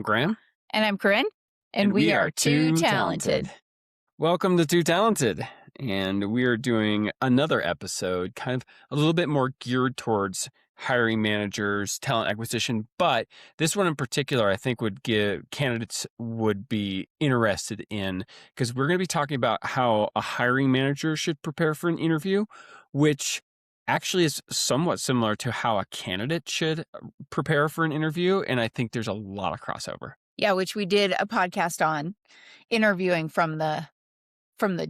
Graham. And I'm Corinne, and we are Too Talented. Welcome to Too Talented. And we are doing another episode, kind of a little bit more geared towards hiring managers, talent acquisition. But this one in particular, I think candidates would be interested in, because we're going to be talking about how a hiring manager should prepare for an interview, which actually is somewhat similar to how a candidate should prepare for an interview. And I think there's a lot of crossover. Yeah, which we did a podcast on, interviewing from the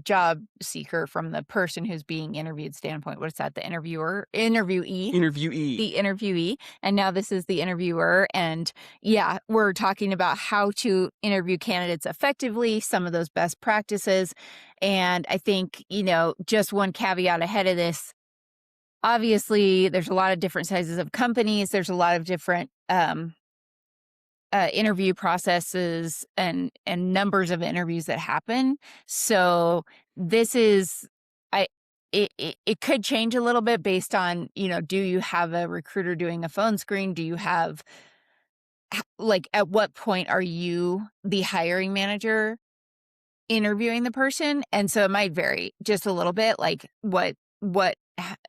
job seeker, from the person who's being interviewed standpoint. What is that? The interviewee? The interviewee. And now this is the interviewer. And yeah, we're talking about how to interview candidates effectively, some of those best practices. And I think, just one caveat ahead of this. Obviously, there's a lot of different sizes of companies. There's a lot of different interview processes and numbers of interviews that happen. So this is, it could change a little bit based on, do you have a recruiter doing a phone screen? Do you have, at what point are you, the hiring manager, interviewing the person? And so it might vary just a little bit, like what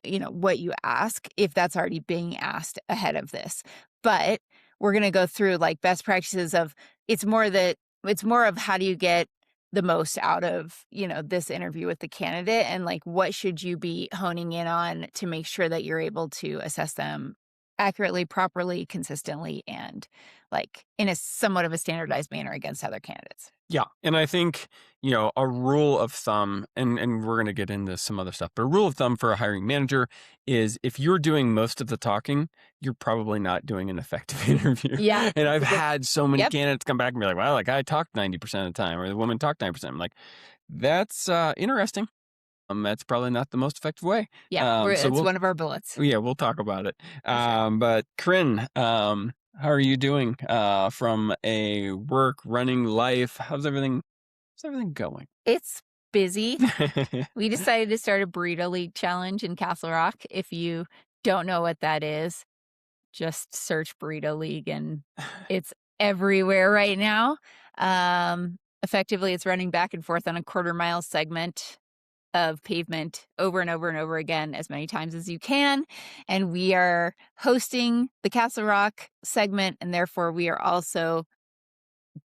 you ask, if that's already being asked ahead of this. But we're going to go through best practices of, it's more of how do you get the most out of, this interview with the candidate, and what should you be honing in on to make sure that you're able to assess them accurately, properly, consistently, and in a somewhat of a standardized manner against other candidates. Yeah. And I think, a rule of thumb, and we're going to get into some other stuff, but a rule of thumb for a hiring manager is if you're doing most of the talking, you're probably not doing an effective interview. Yeah. And I've had so many candidates come back and be like, well, I talked 90% of the time, or the woman talked 90%. I'm like, that's interesting. That's probably not the most effective way. Yeah. It's one of our bullets. Yeah, we'll talk about it. Sure. But Corinne, how are you doing from a work running life? How's everything going? It's busy. We decided to start a Burrito League challenge in Castle Rock. If you don't know what that is, just search Burrito League and it's everywhere right now. Effectively, it's running back and forth on a 1/4 mile segment of pavement over and over and over again, as many times as you can. And we are hosting the Castle Rock segment, and therefore we are also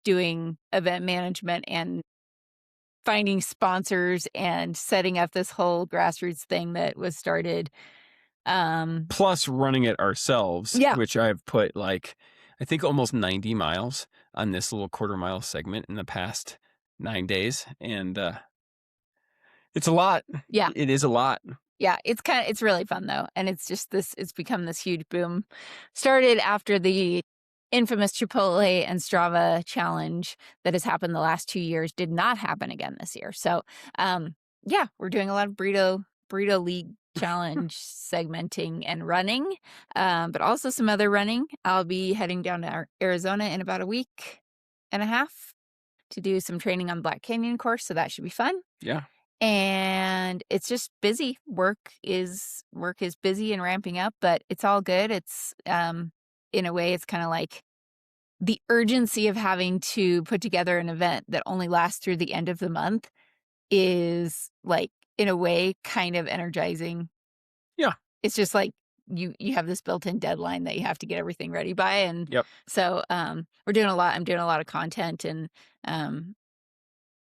doing event management and finding sponsors and setting up this whole grassroots thing that was started. Plus running it ourselves, Yeah. which I've put I think almost 90 miles on this little 1/4 mile segment in the past 9 days. And it's a lot. Yeah. It is a lot. Yeah, it's really fun though. And it's become this huge boom. Started after the infamous Chipotle and Strava challenge that has happened the last 2 years, did not happen again this year. So, yeah, we're doing a lot of Burrito League challenge segmenting and running, but also some other running. I'll be heading down to Arizona in about a week and a half to do some training on Black Canyon course. So that should be fun. Yeah. And it's just busy. Work is busy and ramping up, but it's all good. It's, in a way, it's kind of like the urgency of having to put together an event that only lasts through the end of the month is in a way, kind of energizing. Yeah. It's just you have this built-in deadline that you have to get everything ready by. And Yep. so, we're doing a lot. I'm doing a lot of content and,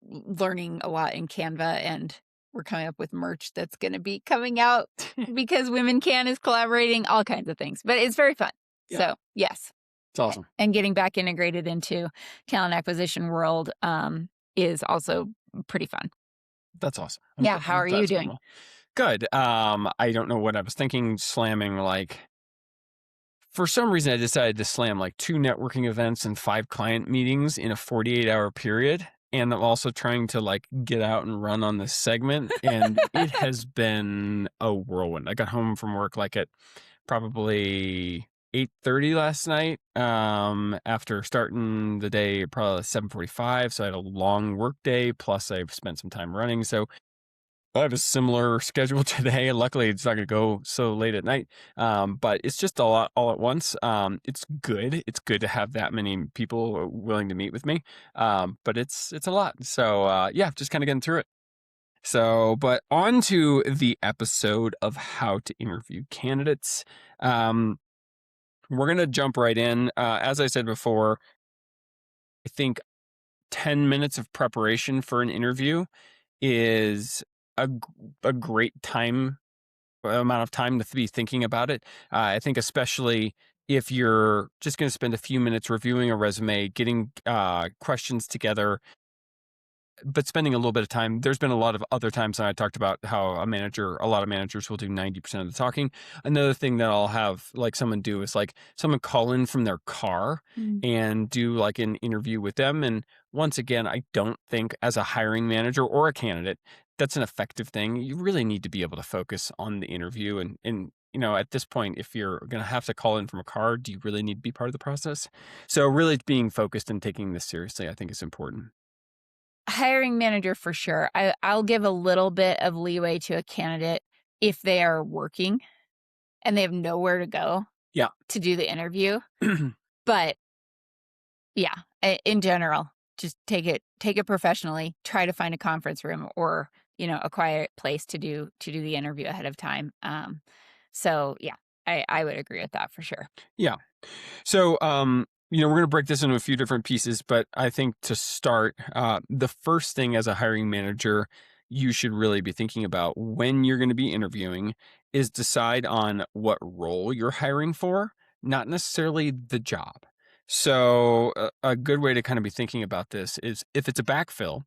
learning a lot in Canva, and we're coming up with merch that's going to be coming out because Women Can is collaborating, all kinds of things, but it's very fun. Yeah. So yes. It's awesome. And getting back integrated into talent acquisition world, is also pretty fun. That's awesome. Yeah. How are you doing? Good. I don't know what I was thinking, slamming for some reason I decided to slam 2 networking events and 5 client meetings in a 48-hour period. And I'm also trying to get out and run on this segment. And it has been a whirlwind. I got home from work at probably 8:30 last night, after starting the day probably 7:45. So I had a long work day, plus I've spent some time running. So I have a similar schedule today. Luckily, it's not going to go so late at night. But it's just a lot all at once. It's good. It's good to have that many people willing to meet with me. But it's a lot. So yeah, just kind of getting through it. So, but on to the episode of how to interview candidates. We're going to jump right in. As I said before, I think 10 minutes of preparation for an interview is a great amount of time to be thinking about it. I think especially if you're just going to spend a few minutes reviewing a resume, getting questions together, but spending a little bit of time. There's been a lot of other times that I talked about how a lot of managers will do 90% of the talking. Another thing that I'll have like someone do is like someone call in from their car and do like an interview with them. And once again, I don't think as a hiring manager or a candidate, that's an effective thing. You really need to be able to focus on the interview. And at this point, if you're going to have to call in from a car, do you really need to be part of the process? So really being focused and taking this seriously, I think is important. Hiring manager for sure. I'll give a little bit of leeway to a candidate if they are working and they have nowhere to go Yeah. to do the interview. But yeah, in general, just take it professionally. Try to find a conference room or, a quiet place to do the interview ahead of time. So yeah, I would agree with that for sure. Yeah. So, we're going to break this into a few different pieces, but I think to start, the first thing as a hiring manager, you should really be thinking about when you're going to be interviewing is decide on what role you're hiring for, not necessarily the job. So a good way to kind of be thinking about this is if it's a backfill,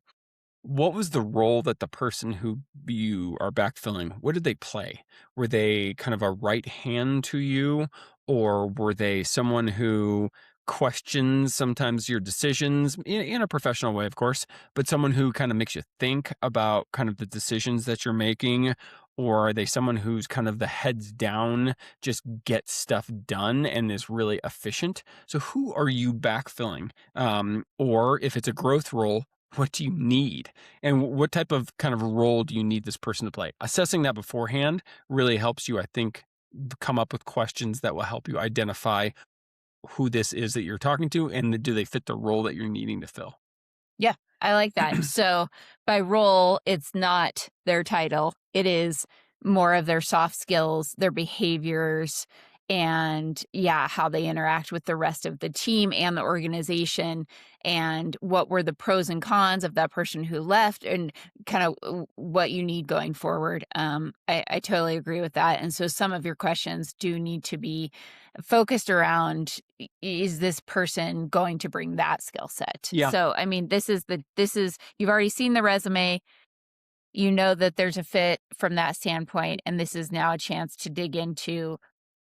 what was the role that the person who you are backfilling, what did they play? Were they kind of a right hand to you, or were they someone who questions sometimes your decisions in a professional way, of course, but someone who kind of makes you think about kind of the decisions that you're making? Or are they someone who's kind of the heads down, just get stuff done and is really efficient? So who are you backfilling? Or if it's a growth role, what do you need? And what type of kind of role do you need this person to play? Assessing that beforehand really helps you, I think, come up with questions that will help you identify who this is that you're talking to and do they fit the role that you're needing to fill. Yeah, I like that. So by role, it's not their title. It is more of their soft skills, their behaviors, and yeah, how they interact with the rest of the team and the organization, and what were the pros and cons of that person who left, and kind of what you need going forward. I totally agree with that. And so some of your questions do need to be focused around, is this person going to bring that skill set? Yeah. So, I mean, this is you've already seen the resume. You know that there's a fit from that standpoint, and this is now a chance to dig into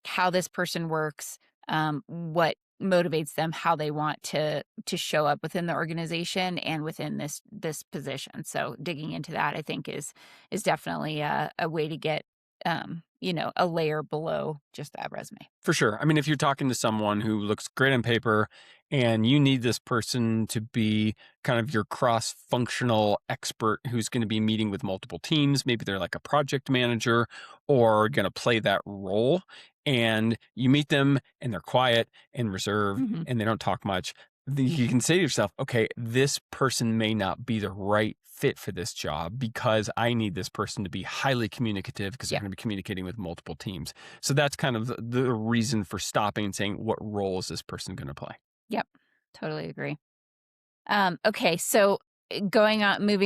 how this person works, what motivates them, how they want to show up within the organization and within this position. So digging into that, I think, is definitely a way to get a layer below just that resume. For sure. I mean, if you're talking to someone who looks great on paper and you need this person to be kind of your cross-functional expert who's going to be meeting with multiple teams, maybe they're like a project manager or going to play that role, and you meet them and they're quiet and reserved and they don't talk much, you can say to yourself, okay, this person may not be the right fit for this job because I need this person to be highly communicative because they're going to be communicating with multiple teams. So that's kind of the reason for stopping and saying, what role is this person going to play? Yep. Totally agree. Okay. So moving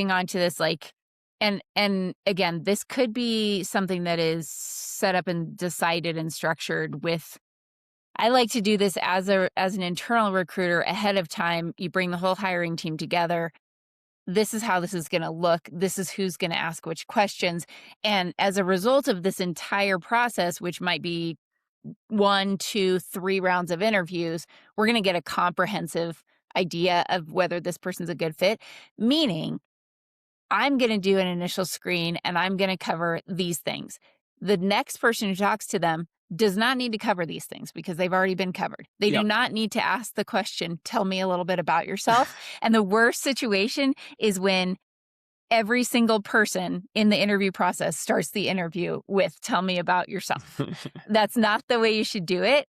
on to this, like, and again, this could be something that is set up and decided and structured with, I like to do this as an internal recruiter ahead of time. You bring the whole hiring team together. This is how this is going to look. This is who's going to ask which questions. And as a result of this entire process, which might be 1, 2, 3 rounds of interviews, we're going to get a comprehensive idea of whether this person's a good fit. Meaning, I'm going to do an initial screen and I'm going to cover these things. The next person who talks to them does not need to cover these things because they've already been covered. They do not need to ask the question, tell me a little bit about yourself. And the worst situation is when every single person in the interview process starts the interview with, tell me about yourself. That's not the way you should do it.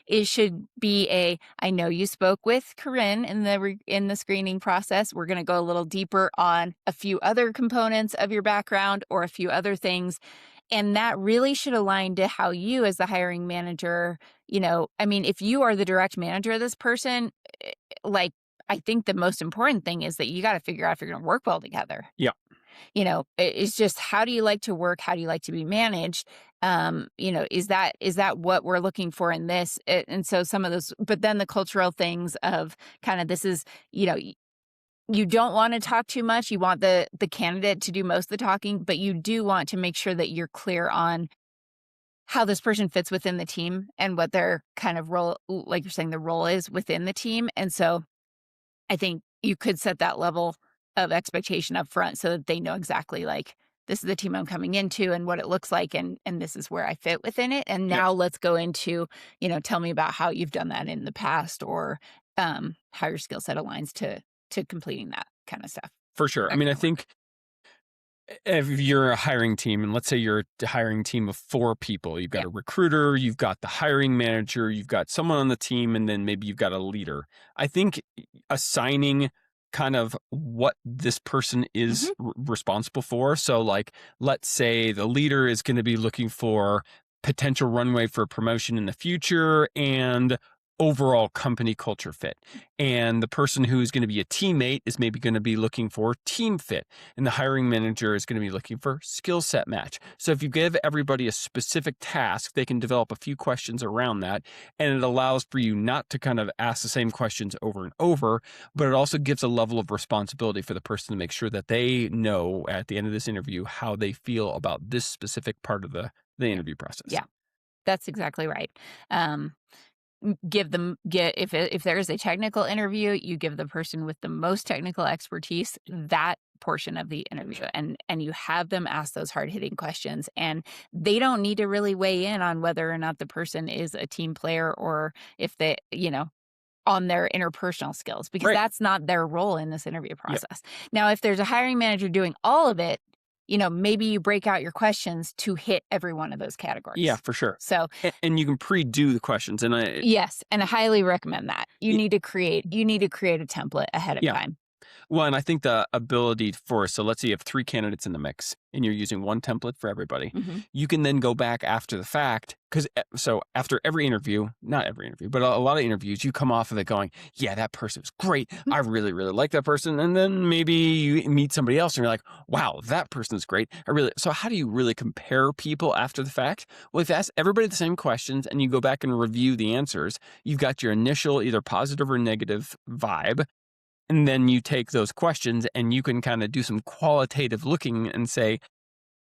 It should be I know you spoke with Corinne in the screening process. We're going to go a little deeper on a few other components of your background or a few other things. And that really should align to how you as the hiring manager, if you are the direct manager of this person, I think the most important thing is that you got to figure out if you're going to work well together. Yeah. It's just, how do you like to work? How do you like to be managed? Is that what we're looking for in this? And so some of those, but then the cultural things of kind of, this is, you don't want to talk too much. You want the candidate to do most of the talking, but you do want to make sure that you're clear on how this person fits within the team and what their kind of role, like you're saying, the role is within the team. And so I think you could set that level of expectation up front so that they know exactly, like, this is the team I'm coming into and what it looks like, and this is where I fit within it. And now let's go into, tell me about how you've done that in the past, or how your skill set aligns to completing that kind of stuff. For sure. I mean, I think if you're a hiring team, and let's say you're a hiring team of 4 people, you've got a recruiter, you've got the hiring manager, you've got someone on the team, and then maybe you've got a leader. I think assigning kind of what this person is responsible for. So like, let's say the leader is going to be looking for potential runway for promotion in the future and overall company culture fit. And the person who's going to be a teammate is maybe going to be looking for team fit. And the hiring manager is going to be looking for skill set match. So if you give everybody a specific task, they can develop a few questions around that. And it allows for you not to kind of ask the same questions over and over, but it also gives a level of responsibility for the person to make sure that they know at the end of this interview how they feel about this specific part of the interview process. Yeah, that's exactly right. If there is a technical interview, you give the person with the most technical expertise that portion of the interview, and you have them ask those hard-hitting questions, and they don't need to really weigh in on whether or not the person is a team player, or if they, on their interpersonal skills, because that's not their role in this interview process. Now, if there's a hiring manager doing all of it, maybe you break out your questions to hit every one of those categories. Yeah, for sure. So, and you can pre-do the questions, and yes, and I highly recommend that. You need to create a template ahead of time. Well, and I think the ability so let's say you have 3 candidates in the mix and you're using one template for everybody. You can then go back after the fact, because after every interview, not every interview, but a lot of interviews, you come off of it going, yeah, that person was great. I really, really like that person. And then maybe you meet somebody else and you're like, wow, that person's great. So how do you really compare people after the fact? Well, if you ask everybody the same questions and you go back and review the answers, you've got your initial either positive or negative vibe. And then you take those questions and you can kind of do some qualitative looking and say,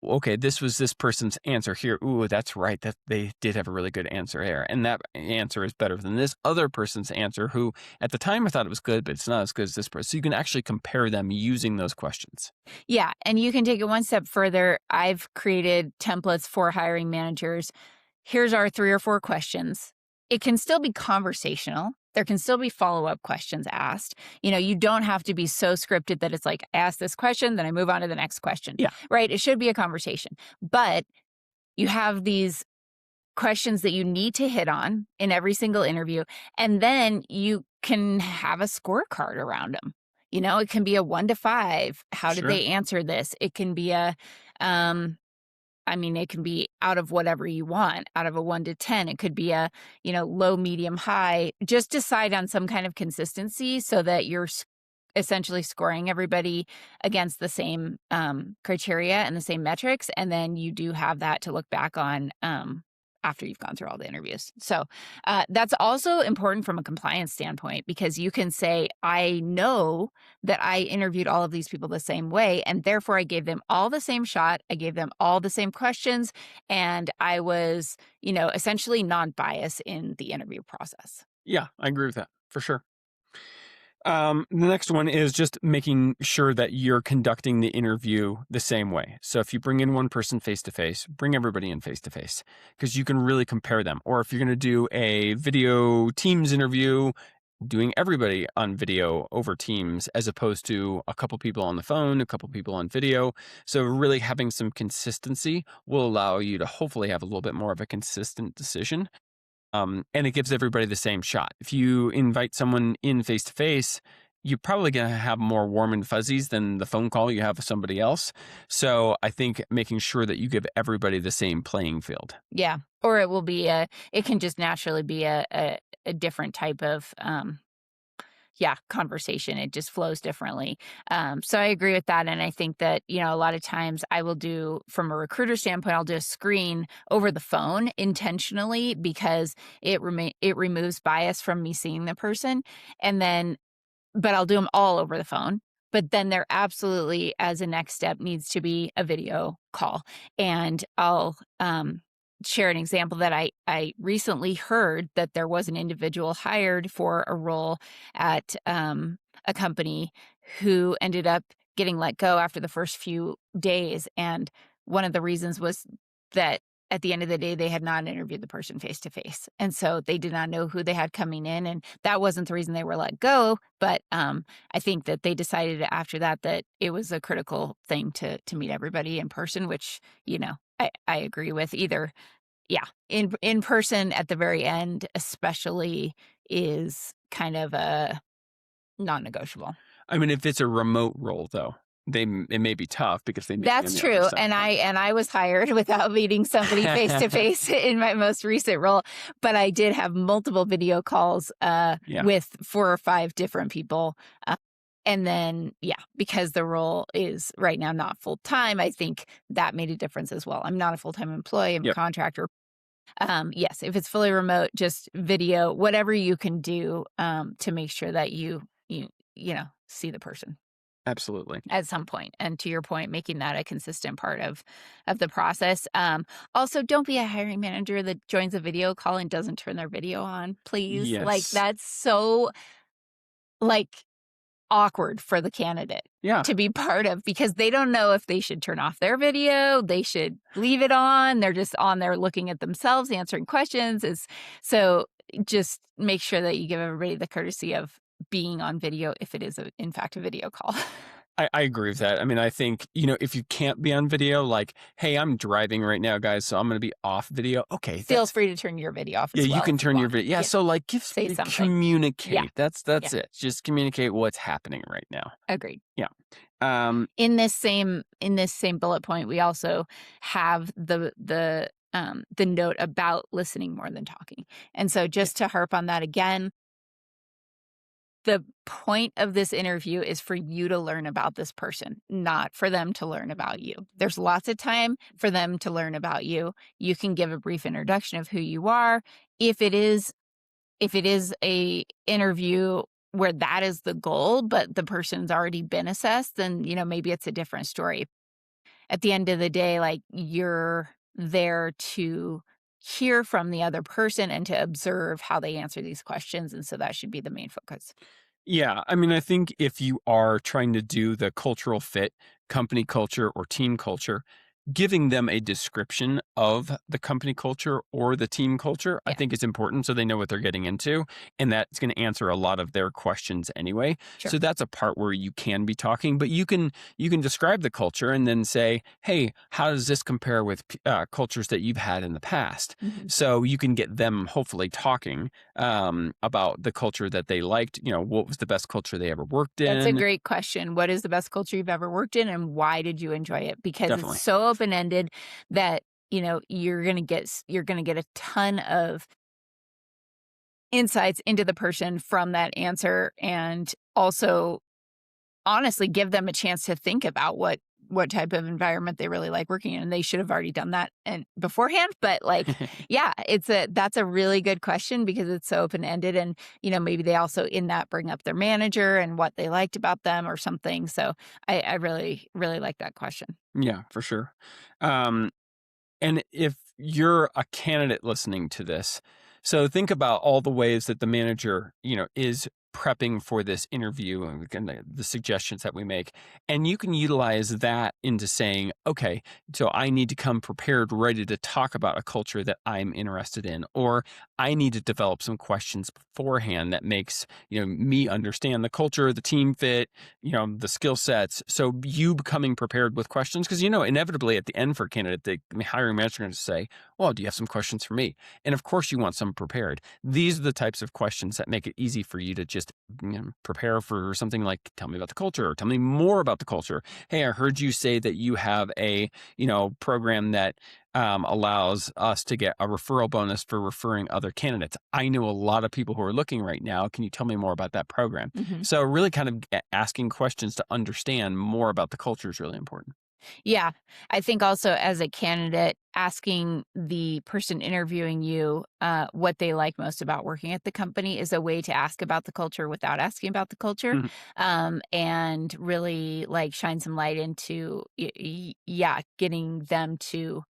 okay, this was this person's answer here. Ooh, that's right. That they did have a really good answer here. And that answer is better than this other person's answer, who at the time I thought it was good, but it's not as good as this person. So you can actually compare them using those questions. Yeah. And you can take it one step further. I've created templates for hiring managers. Here's our 3 or 4 questions. It can still be conversational. There can still be follow-up questions asked. You don't have to be so scripted that it's like, I ask this question, then I move on to the next question. Yeah. Right? It should be a conversation. But you have these questions that you need to hit on in every single interview. And then you can have a scorecard around them. It can be a 1 to 5. How did they answer this? It can be it can be out of whatever you want, out of a 1 to 10. It could be a, low, medium, high. Just decide on some kind of consistency so that you're essentially scoring everybody against the same criteria and the same metrics. And then you do have that to look back on after you've gone through all the interviews. So that's also important from a compliance standpoint, because you can say, I know that I interviewed all of these people the same way, and therefore I gave them all the same shot. I gave them all the same questions, and I was, essentially non-biased in the interview process. Yeah, I agree with that for sure. The next one is just making sure that you're conducting the interview the same way. So if you bring in one person face-to-face, bring everybody in face-to-face, because you can really compare them. Or if you're going to do a video Teams interview, doing everybody on video over Teams as opposed to a couple people on the phone, a couple people on video. So really having some consistency will allow you to hopefully have a little bit more of a consistent decision. And it gives everybody the same shot. If you invite someone in face to face, you're probably going to have more warm and fuzzies than the phone call you have with somebody else. So I think making sure that you give everybody the same playing field. Yeah. Or it will be it can just naturally be a different type of, conversation. It just flows differently. So I agree with that. And I think that, a lot of times I will do, from a recruiter standpoint, I'll do a screen over the phone intentionally because it removes bias from me seeing the person. And then, but I'll do them all over the phone. But then there absolutely, as a next step, needs to be a video call. And I'll share an example that I recently heard that there was an individual hired for a role at a company who ended up getting let go after the first few days. And one of the reasons was that at the end of the day, they had not interviewed the person face to face. And so they did not know who they had coming in. And that wasn't the reason they were let go. But I think that they decided after that it was a critical thing to meet everybody in person, which, I agree with either. Yeah. In person at the very end, especially, is kind of a non-negotiable. I mean, if it's a remote role, though, it may be tough because they may be on That's the true. other side. And I was hired without meeting somebody face to face in my most recent role, but I did have multiple video calls with 4 or 5 different people. And then, because the role is right now not full time, I think that made a difference as well. I'm not a full time employee. I'm a contractor. Yes, if it's fully remote, just video, whatever you can do to make sure that you see the person. Absolutely. At some point. And to your point, making that a consistent part of the process. Also, don't be a hiring manager that joins a video call and doesn't turn their video on, please. Yes. Like, that's so awkward for the candidate to be part of, because they don't know if they should turn off their video, they should leave it on. They're just on there looking at themselves, answering questions. So just make sure that you give everybody the courtesy of being on video if it is in fact a video call. I agree with that. I mean, I think, if you can't be on video, like, hey, I'm driving right now, guys, so I'm going to be off video. Okay. Feel free to turn your video off as well. Yeah, you can turn your video. Yeah, so like say something. Communicate. Yeah. That's it. Just communicate what's happening right now. Agreed. Yeah. In this same bullet point, we also have the note about listening more than talking. And so just to harp on that again, the point of this interview is for you to learn about this person, not for them to learn about you. There's lots of time for them to learn about you. You can give a brief introduction of who you are. If it is a interview where that is the goal, but the person's already been assessed, then, maybe it's a different story. At the end of the day, like, you're there to hear from the other person and to observe how they answer these questions. And so that should be the main focus. Yeah. I mean, I think if you are trying to do the cultural fit, company culture or team culture, giving them a description of the company culture or the team culture, I think is important so they know what they're getting into. And that's going to answer a lot of their questions anyway. Sure. So that's a part where you can be talking, but you can describe the culture and then say, hey, how does this compare with cultures that you've had in the past? Mm-hmm. So you can get them hopefully talking about the culture that they liked. What was the best culture they ever worked in? That's a great question. What is the best culture you've ever worked in, and why did you enjoy it? Because Definitely. It's so open-ended that you're gonna get a ton of insights into the person from that answer, and also honestly give them a chance to think about what type of environment they really like working in. And they should have already done that beforehand. But that's a really good question because it's so open-ended. And, maybe they also in that bring up their manager and what they liked about them or something. So I really, really like that question. Yeah, for sure. And if you're a candidate listening to this, so think about all the ways that the manager, is prepping for this interview and the suggestions that we make. And you can utilize that into saying, okay, so I need to come prepared, ready to talk about a culture that I'm interested in, or I need to develop some questions beforehand that makes, me understand the culture, the team fit, the skill sets. So you becoming prepared with questions, because, inevitably at the end for a candidate, the hiring manager is going to say, well, do you have some questions for me? And of course you want some prepared. These are the types of questions that make it easy for you to just prepare for something like, tell me about the culture, or tell me more about the culture. Hey, I heard you say that you have a, program that allows us to get a referral bonus for referring other candidates. I know a lot of people who are looking right now. Can you tell me more about that program? Mhm. So really kind of asking questions to understand more about the culture is really important. Yeah. I think also as a candidate, asking the person interviewing you what they like most about working at the company is a way to ask about the culture without asking about the culture, Mhm. and really like shine some light into, yeah, getting them to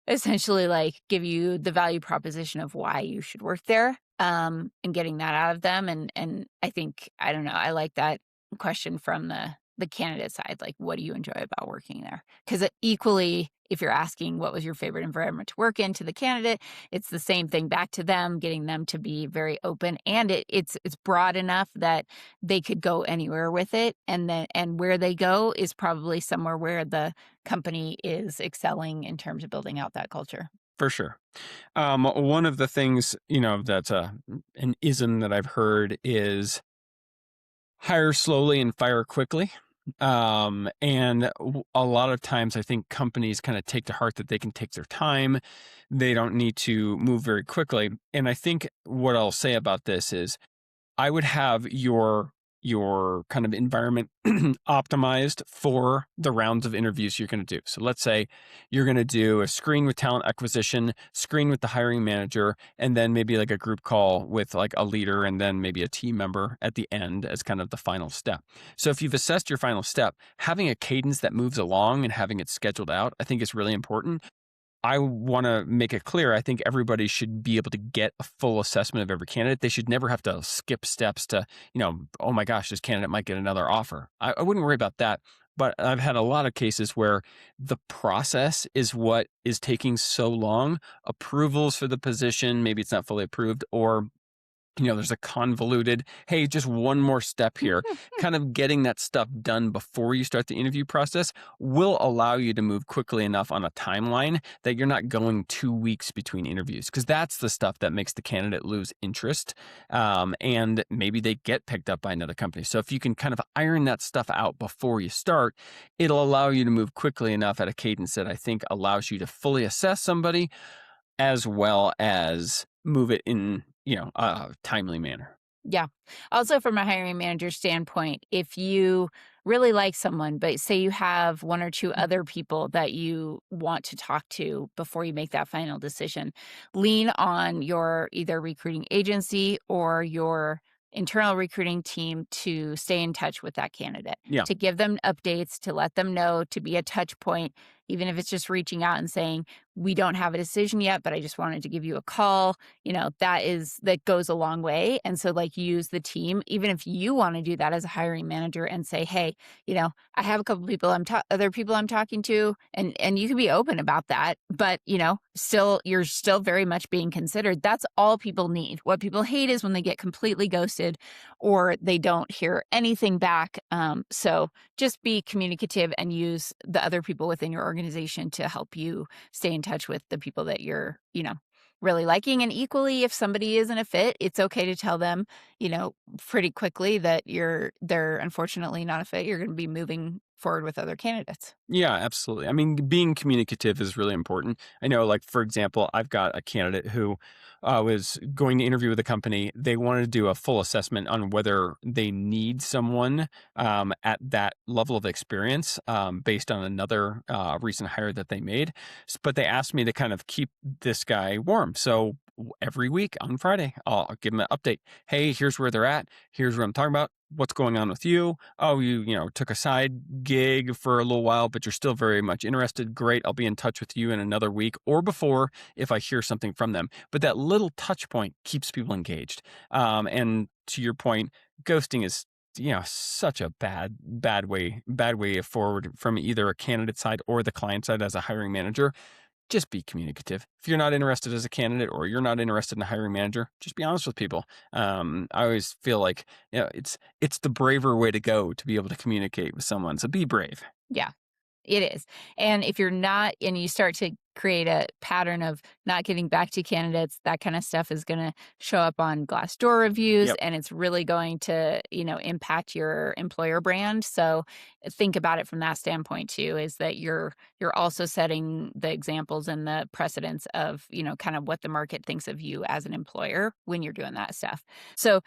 essentially like give you the value proposition of why you should work there, and getting that out of them. And I think, I don't know, I like that question from the candidate side, like, what do you enjoy about working there? Because equally, if you're asking what was your favorite environment to work in to the candidate, it's the same thing back to them, getting them to be very open, and it's broad enough that they could go anywhere with it, and where they go is probably somewhere where the company is excelling in terms of building out that culture. For sure. One of the things, that's an ism that I've heard is hire slowly and fire quickly. And a lot of times I think companies kind of take to heart that they can take their time. They don't need to move very quickly. And I think what I'll say about this is I would have your kind of environment optimized for the rounds of interviews you're going to do. So let's say you're going to do a screen with talent acquisition, screen with the hiring manager, and then maybe like a group call with like a leader and then maybe a team member at the end as kind of the final step. So if you've assessed your final step, having a cadence that moves along and having it scheduled out, I think is really important. I want to make it clear. I think everybody should be able to get a full assessment of every candidate. They should never have to skip steps to, oh my gosh, this candidate might get another offer. I wouldn't worry about that. But I've had a lot of cases where the process is what is taking so long. Approvals for the position, maybe it's not fully approved, or there's a convoluted, hey, just one more step here. Kind of getting that stuff done before you start the interview process will allow you to move quickly enough on a timeline that you're not going 2 weeks between interviews, because that's the stuff that makes the candidate lose interest. And maybe they get picked up by another company. So if you can kind of iron that stuff out before you start, it'll allow you to move quickly enough at a cadence that I think allows you to fully assess somebody as well as move it in, a timely manner. Yeah. Also, from a hiring manager standpoint, if you really like someone, but say you have one or two other people that you want to talk to before you make that final decision, lean on your either recruiting agency or your internal recruiting team to stay in touch with that candidate, Yeah. to give them updates, to let them know, to be a touch point, even if it's just reaching out and saying, we don't have a decision yet, but I just wanted to give you a call. That goes a long way. And so like use the team, even if you want to do that as a hiring manager and say, hey, I have a couple people other people I'm talking to, and you can be open about that, but still, you're still very much being considered. That's all people need. What people hate is when they get completely ghosted or they don't hear anything back. So just be communicative and use the other people within your organization to help you stay in touch with the people that you're, really liking. And equally, if somebody isn't a fit, it's okay to tell them, pretty quickly that they're unfortunately not a fit. You're going to be moving forward with other candidates. Yeah, absolutely. I mean, being communicative is really important. I know, like, for example, I've got a candidate who was going to interview with a company. They wanted to do a full assessment on whether they need someone at that level of experience based on another recent hire that they made. But they asked me to kind of keep this guy warm. So every week on Friday, I'll give them an update. Hey, here's where they're at. Here's what I'm talking about. what's going on with you? Oh, you took a side gig for a little while, but you're still very much interested. Great. I'll be in touch with you in another week or before if I hear something from them. But that little touch point keeps people engaged. And to your point, ghosting is such a bad way forward from either a candidate side or the client side as a hiring manager. Just be communicative. If you're not interested as a candidate or you're not interested in a hiring manager, just be honest with people. I always feel like it's the braver way to go to be able to communicate with someone. So be brave. Yeah, it is. And if you're not, and you start to create a pattern of not getting back to candidates, that kind of stuff is going to show up on Glassdoor reviews, Yep. and it's really going to, impact your employer brand. So think about it from that standpoint too, is that you're also setting the examples and the precedents of, kind of what the market thinks of you as an employer when you're doing that stuff. So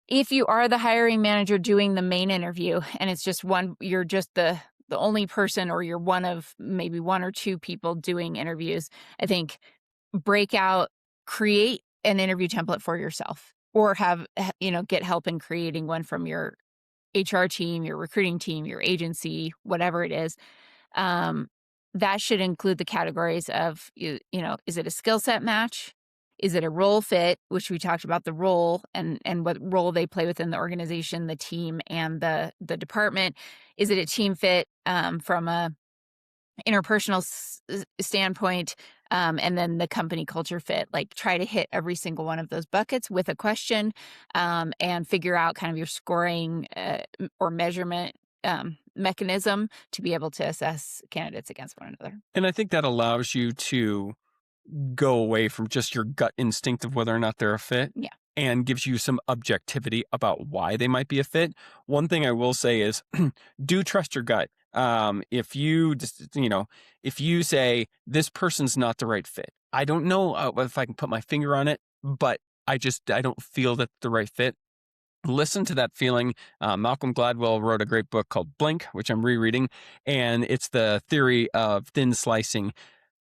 if you are the hiring manager doing the main interview and it's just you're just the only person, or you're one of maybe one or two people doing interviews, I think create an interview template for yourself, or get help in creating one from your HR team, your recruiting team, your agency, whatever it is. That should include the categories of, is it a skill set match? Is it a role fit, which we talked about the role and what role they play within the organization, the team, and the department? Is it a team fit from a interpersonal standpoint, and then the company culture fit? Like, try to hit every single one of those buckets with a question, and figure out kind of your scoring or measurement mechanism to be able to assess candidates against one another. And I think that allows you to go away from just your gut instinct of whether or not they're a fit. Yeah. And gives you some objectivity about why they might be a fit. One thing I will say is do trust your gut. If you if you say this person's not the right fit, I don't know if I can put my finger on it, but I don't feel that the right fit. Listen to that feeling. Malcolm Gladwell wrote a great book called Blink, which I'm rereading, and it's the theory of thin slicing.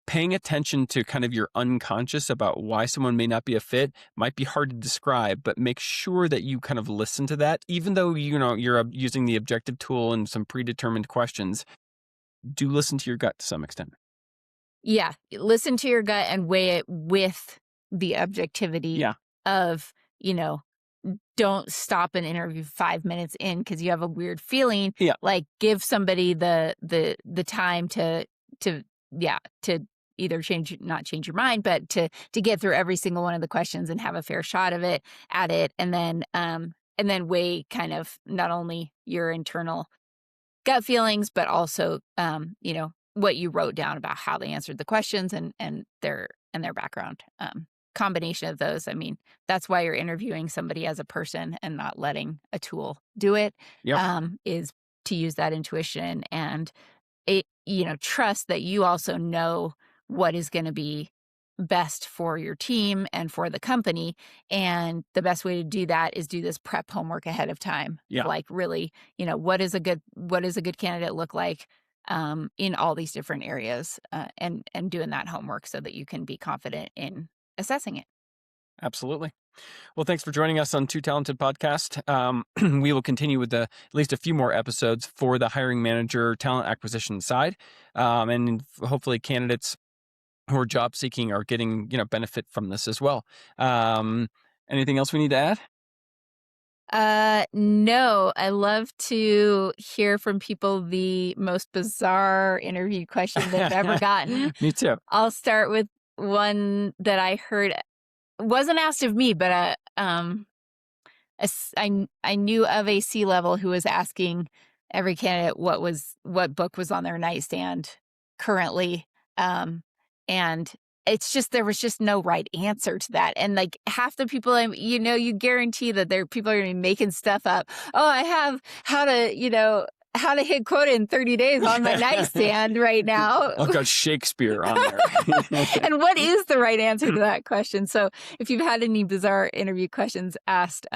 Paying attention to kind of your unconscious about why someone may not be a fit might be hard to describe, but make sure that you kind of listen to that, even though you're using the objective tool and some predetermined questions. Do listen to your gut to some extent. Yeah, listen to your gut and weigh it with the objectivity Yeah. of, don't stop an interview 5 minutes in because you have a weird feeling. Yeah. Like, give somebody the time to either not change your mind, but to get through every single one of the questions and have a fair shot of it at it. And then weigh kind of not only your internal gut feelings, but also, what you wrote down about how they answered the questions and their background. Combination of those. I mean, that's why you're interviewing somebody as a person and not letting a tool do it. Yep. Is to use that intuition and trust that you also know what is going to be best for your team and for the company. And the best way to do that is do this prep homework ahead of time. Yeah. Like, really, what does a good candidate look like in all these different areas, and doing that homework so that you can be confident in assessing it. Absolutely. Well, thanks for joining us on Too Talented Podcast. We will continue with at least a few more episodes for the hiring manager talent acquisition side. And hopefully candidates who are job seeking are getting, benefit from this as well. Anything else we need to add? No, I love to hear from people the most bizarre interview question they've ever gotten. Me too. I'll start with one that I heard. Wasn't asked of me, but I knew of a C-level who was asking every candidate what book was on their nightstand currently, and it's just there was just no right answer to that. And like half the people, you guarantee that people are going to be making stuff up. Oh, I have how to hit quota in 30 days on my nightstand right now. I've got Shakespeare on there. And what is the right answer to that question? So if you've had any bizarre interview questions asked,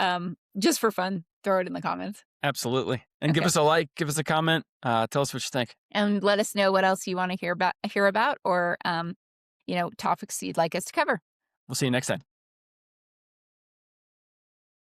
just for fun, throw it in the comments. Absolutely. And give us a like, give us a comment, tell us what you think. And let us know what else you want to hear about or, topics you'd like us to cover. We'll see you next time.